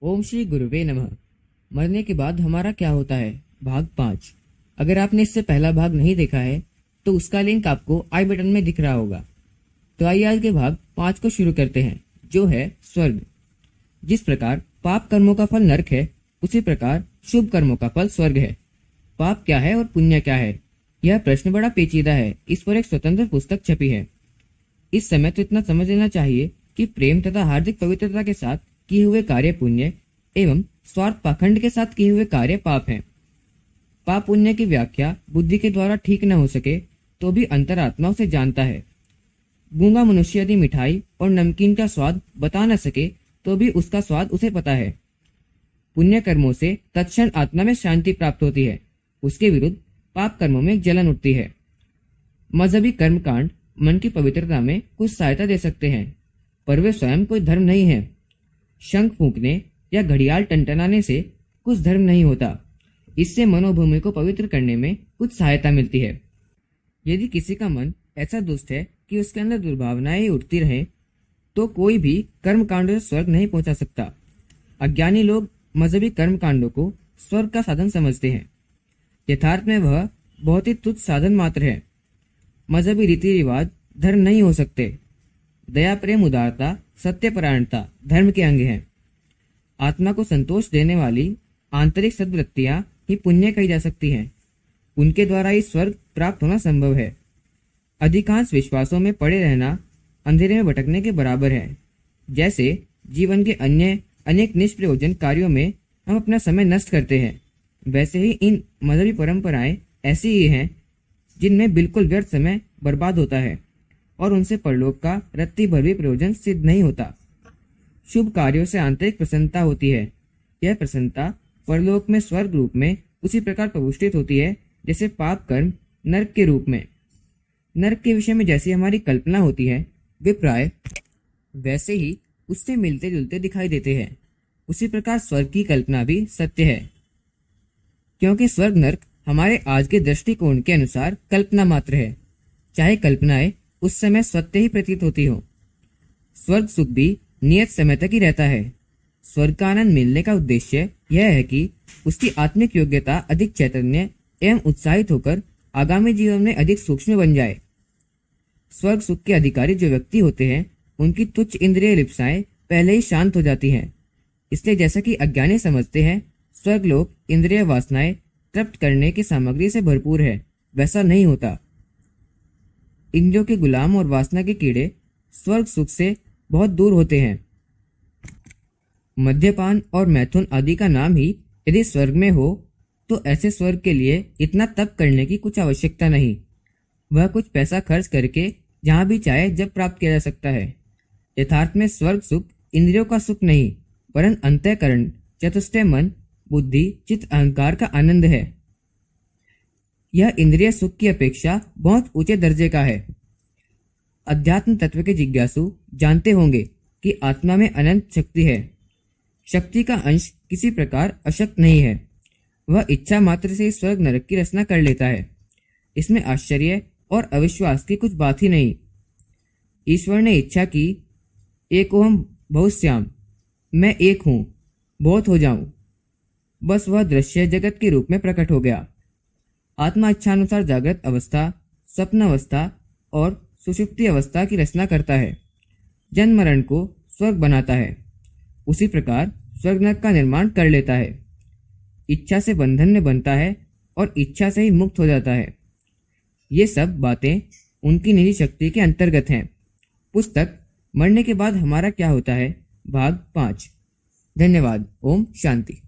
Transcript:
ओम श्री गुरुवे नमः। मरने के बाद हमारा क्या होता है, भाग 5। अगर आपने इससे पहला भाग नहीं देखा है तो उसका लिंक आपको आई बटन में दिख रहा होगा। तो आइए आज के भाग 5 को शुरू करते हैं, जो है स्वर्ग। जिस प्रकार पाप कर्मों का फल नरक है, उसी प्रकार शुभ कर्मों का फल स्वर्ग है। पाप क्या है और पुण्य क्या है, यह प्रश्न बड़ा पेचीदा है। इस पर एक स्वतंत्र पुस्तक छपी है। इस समय तो इतना समझ लेना चाहिए कि प्रेम तथा हार्दिक पवित्रता के साथ किए हुए कार्य पुण्य एवं स्वार्थ पाखंड के साथ किए हुए कार्य पाप हैं। पाप पुण्य की व्याख्या बुद्धि के द्वारा ठीक न हो सके तो भी अंतरात्मा उसे जानता है। गूंगा मनुष्य यदि मिठाई और नमकीन का स्वाद बता न सके तो भी उसका स्वाद उसे पता है। पुण्य कर्मों से तत्क्षण आत्मा में शांति प्राप्त होती है, उसके विरुद्ध पाप कर्मों में जलन उठती है। मजहबी कर्मकांड मन की पवित्रता में कुछ सहायता दे सकते हैं, पर वे स्वयं कोई धर्म नहीं है। शंख फूंकने या घड़ियाल टनटनाने से कुछ धर्म नहीं होता। इससे मनोभूमि को पवित्र करने में कुछ सहायता मिलती है। यदि किसी का मन ऐसा दुष्ट है कि उसके अंदर दुर्भावनाएं ही उठती रहें, तो कोई भी कर्मकांड से स्वर्ग नहीं पहुंचा सकता। अज्ञानी लोग मजहबी कर्मकांडों को स्वर्ग का साधन समझते हैं। यथार्थ में वह बहुत ही तुच्छ साधन मात्र है। मजहबी रीति रिवाज धर्म नहीं हो सकते। दया, प्रेम, उदारता, सत्यपरायणता धर्म के अंग हैं। आत्मा को संतोष देने वाली आंतरिक सद्वृत्तियां ही पुण्य कही जा सकती हैं। उनके द्वारा ही स्वर्ग प्राप्त होना संभव है। अधिकांश विश्वासों में पड़े रहना अंधेरे में भटकने के बराबर है। जैसे जीवन के अन्य अनेक निष्प्रयोजन कार्यों में हम अपना समय नष्ट करते हैं, वैसे ही इन मजहबी परंपराएं ऐसी ही हैं जिनमें बिल्कुल व्यर्थ समय बर्बाद होता है और उनसे परलोक का रत्ती भर भी प्रयोजन सिद्ध नहीं होता। शुभ कार्यों से आंतरिक प्रसन्नता होती है। यह प्रसन्नता परलोक में स्वर्ग रूप में उसी प्रकार प्रभुष्टित होती है जैसे पाप कर्म नरक के रूप में। नरक के विषय में जैसी हमारी कल्पना होती है, वे प्राय वैसे ही उससे मिलते जुलते दिखाई देते हैं। उसी प्रकार स्वर्ग की कल्पना भी सत्य है, क्योंकि स्वर्ग नरक हमारे आज के दृष्टिकोण के अनुसार कल्पना मात्र है, चाहे कल्पनाएं उस समय सत्य ही प्रतीत होती हो। स्वर्ग सुख भी नियत समय तक ही रहता है। स्वर्ग का आनंद मिलने का उद्देश्य यह है कि उसकी आत्मिक योग्यता अधिक चैतन्य एवं उत्साहित होकर आगामी जीवन में अधिक सूक्ष्म बन जाए। स्वर्ग सुख के अधिकारी जो व्यक्ति होते हैं, उनकी तुच्छ इंद्रिय लिप्साएं पहले ही शांत हो जाती हैं। इसलिए जैसा कि अज्ञानी समझते हैं स्वर्गलोक इंद्रिय वासनाएं तृप्त करने की सामग्री से भरपूर है, वैसा नहीं होता। इंद्रियों के गुलाम और वासना के कीड़े स्वर्ग सुख से बहुत दूर होते हैं। मद्यपान और मैथुन आदि का नाम ही यदि स्वर्ग में हो तो ऐसे स्वर्ग के लिए इतना तप करने की कुछ आवश्यकता नहीं। वह कुछ पैसा खर्च करके जहां भी चाहे जब प्राप्त किया जा सकता है। यथार्थ में स्वर्ग सुख इंद्रियों का सुख नहीं, परंतु अंतःकरण चतुष्टय मन बुद्धि चित्त अहंकार का आनंद है। यह इंद्रिय सुख की अपेक्षा बहुत ऊंचे दर्जे का है। अध्यात्म तत्व के जिज्ञासु जानते होंगे कि आत्मा में अनंत शक्ति है। शक्ति का अंश किसी प्रकार अशक्त नहीं है। वह इच्छा मात्र से स्वर्ग नरक की रचना कर लेता है। इसमें आश्चर्य और अविश्वास की कुछ बात ही नहीं। ईश्वर ने इच्छा की, एकोहम बहुश्याम, मैं एक हूं, बहुत हो जाऊं। बस वह दृश्य जगत के रूप में प्रकट हो गया। आत्मा इच्छानुसार जागृत अवस्था, स्वप्न अवस्था और सुषुप्ति अवस्था की रचना करता है। जन्म मरण को स्वर्ग बनाता है। उसी प्रकार स्वर्ग नरक का निर्माण कर लेता है। इच्छा से बंधन में बनता है और इच्छा से ही मुक्त हो जाता है। ये सब बातें उनकी निजी शक्ति के अंतर्गत हैं। पुस्तक मरने के बाद हमारा क्या होता है, भाग 5। धन्यवाद। ओम शांति।